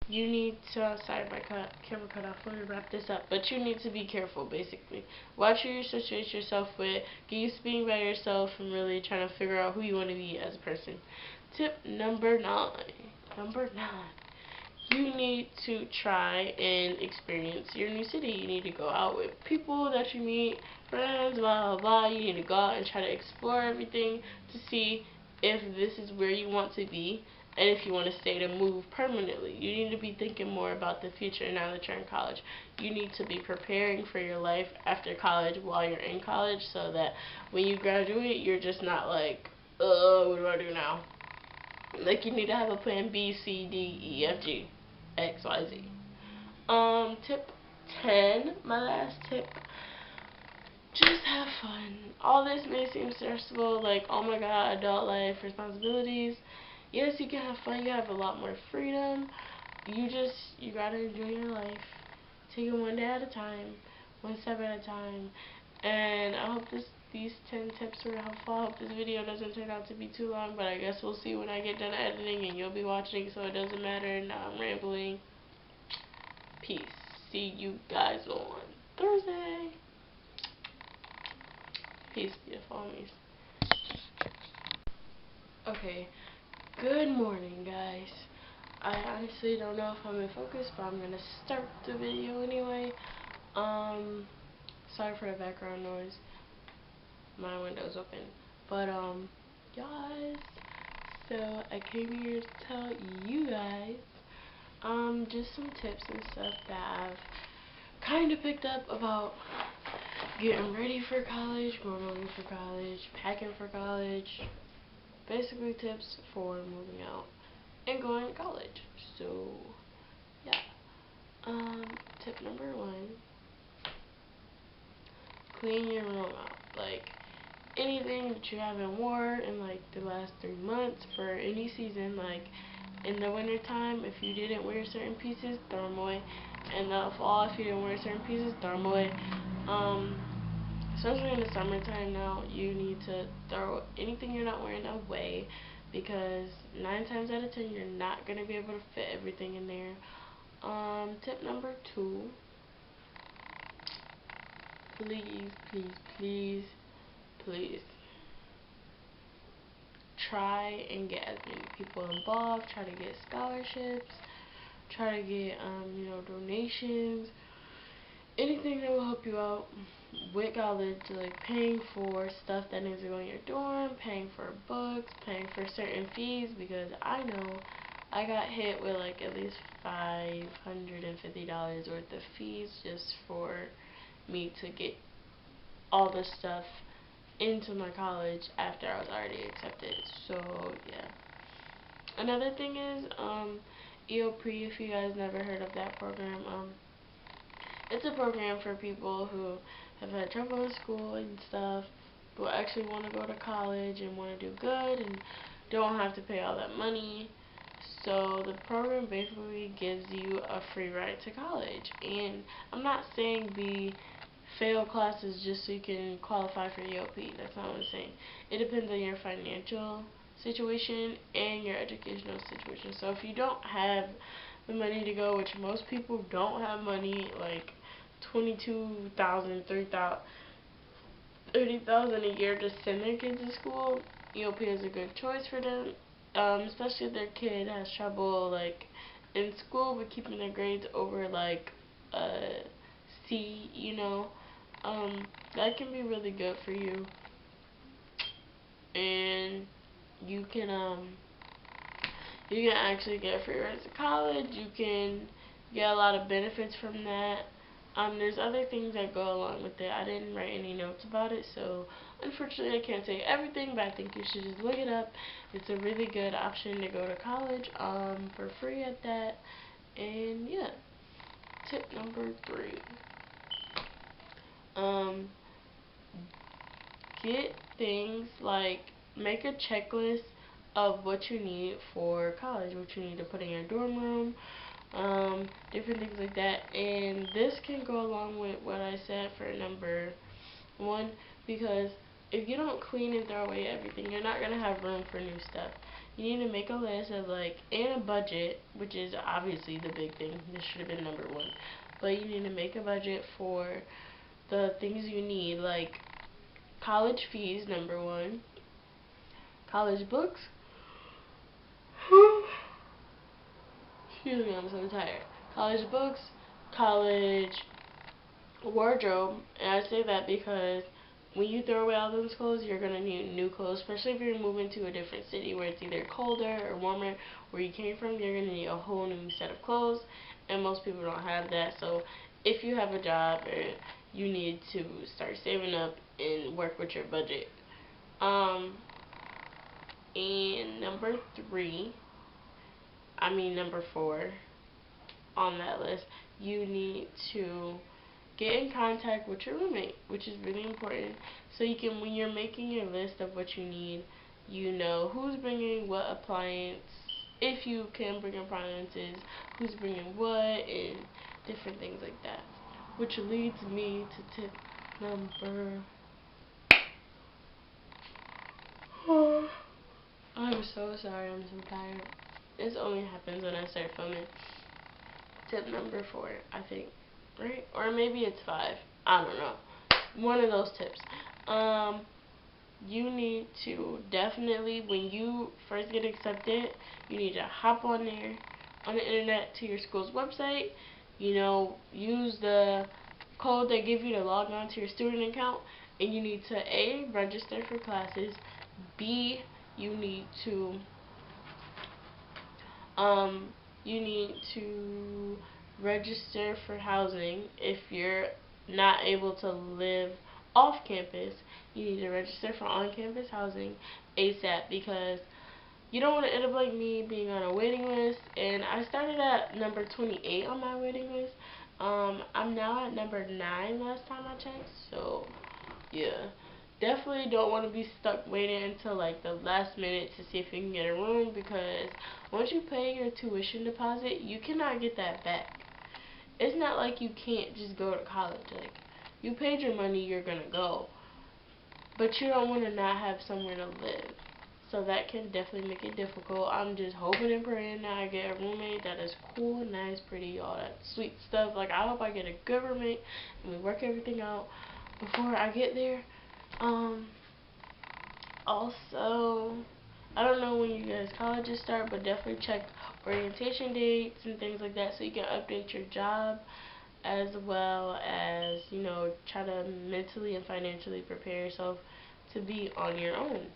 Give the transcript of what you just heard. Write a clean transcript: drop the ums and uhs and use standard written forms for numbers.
you need to, sorry my camera cut off, let me wrap this up, but you need to be careful basically. Watch who you associate yourself with, get used to being by yourself, and really trying to figure out who you want to be as a person. Tip number 9. You need to try and experience your new city. You need to go out with people that you meet, friends, blah, blah, blah. You need to go out and try to explore everything to see if this is where you want to be and if you want to stay to move permanently. You need to be thinking more about the future now that you're in college. You need to be preparing for your life after college while you're in college so that when you graduate, you're just not like, what do I do now? Like, you need to have a plan B, C, D, E, F, G, X, Y, Z. Tip 10, my last tip. Just have fun. All this may seem stressful, like, oh my god, adult life, responsibilities. Yes, you can have fun, you have a lot more freedom. You gotta enjoy your life. Take it one day at a time, one step at a time. And I hope these 10 tips were helpful. I hope this video doesn't turn out to be too long, but I guess we'll see when I get done editing and you'll be watching, so it doesn't matter. Now I'm rambling. Peace. See you guys on Thursday. Peace, beautiful homies. Okay, good morning, guys. I honestly don't know if I'm in focus, but I'm gonna start the video anyway. Sorry for the background noise. My window's open. But, guys, so I came here to tell you guys, just some tips and stuff that I've kind of picked up about getting ready for college, going over for college, packing for college, basically tips for moving out and going to college. So, yeah. Tip number 1, clean your room out. Like, anything that you haven't worn in like the last 3 months for any season, like in the winter time, if you didn't wear certain pieces, throw them away. In the fall, if you didn't wear certain pieces, throw them away. Especially in the summertime now, you need to throw anything you're not wearing away, because 9 times out of 10 you're not going to be able to fit everything in there. Tip number 2, please, please, please, please, try and get as many people involved. Try to get scholarships, try to get donations, anything that will help you out with college, like paying for stuff that needs to go in your dorm, paying for books, paying for certain fees, because I know I got hit with like at least $550 worth of fees just for me to get all the stuff into my college after I was already accepted. So yeah. Another thing is EOP, if you guys never heard of that program. It's a program for people who have had trouble in school and stuff, who actually want to go to college and want to do good and don't have to pay all that money. So the program basically gives you a free ride to college. And I'm not saying fail classes just so you can qualify for EOP. That's not what I'm saying. It depends on your financial situation and your educational situation. So if you don't have the money to go, which most people don't have money, like $22,000, $30,000 a year to send their kids to school, EOP is a good choice for them. Especially if their kid has trouble like in school but keeping their grades over like C, that can be really good for you. And you can actually get free rides to college. You can get a lot of benefits from that. There's other things that go along with it. I didn't write any notes about it, so unfortunately I can't say everything, but I think you should just look it up. It's a really good option to go to college for free at that. And yeah. Tip number 3. Get things like, make a checklist of what you need for college, what you need to put in your dorm room, different things like that. And this can go along with what I said for number 1, because if you don't clean and throw away everything, you're not going to have room for new stuff. you need to make a list of like, and a budget, which is obviously the big thing. This should have been number one. But you need to make a budget for the things you need, like college fees, number one, college books. Excuse me, I'm so tired. College books, college wardrobe, and I say that because when you throw away all those clothes, you're gonna need new clothes, especially if you're moving to a different city where it's either colder or warmer where you came from. You're gonna need a whole new set of clothes, and most people don't have that. So if you have a job, you need to start saving up and work with your budget. And number 4 on that list, you need to get in contact with your roommate, which is really important. So you can, when you're making your list of what you need, you know who's bringing what appliance, if you can bring appliances, who's bringing what, and different things like that. Which leads me to tip number. I'm so sorry, I'm so tired. This only happens when I start filming. Tip number 4, I think. Right? Or maybe it's 5. I don't know. One of those tips. You need to definitely, when you first get accepted, you need to hop on there, on the internet, to your school's website. You know, use the code they give you to log on to your student account. And you need to A, register for classes. B, you need to register for housing. If you're not able to live off campus, you need to register for on-campus housing ASAP, because you don't want to end up like me, being on a waiting list. And I started at number 28 on my waiting list. I'm now at number 9 last time I checked. So yeah, definitely don't want to be stuck waiting until like the last minute to see if you can get a room, because once you pay your tuition deposit, you cannot get that back. It's not like you can't just go to college. Like, you paid your money, you're gonna go, but you don't want to not have somewhere to live. So that can definitely make it difficult. I'm just hoping and praying that I get a roommate that is cool, nice, pretty, all that sweet stuff. Like, I hope I get a good roommate and we work everything out before I get there. Also, I don't know when you guys' colleges start, but definitely check orientation dates and things like that so you can update your job, as well as, you know, try to mentally and financially prepare yourself to be on your own.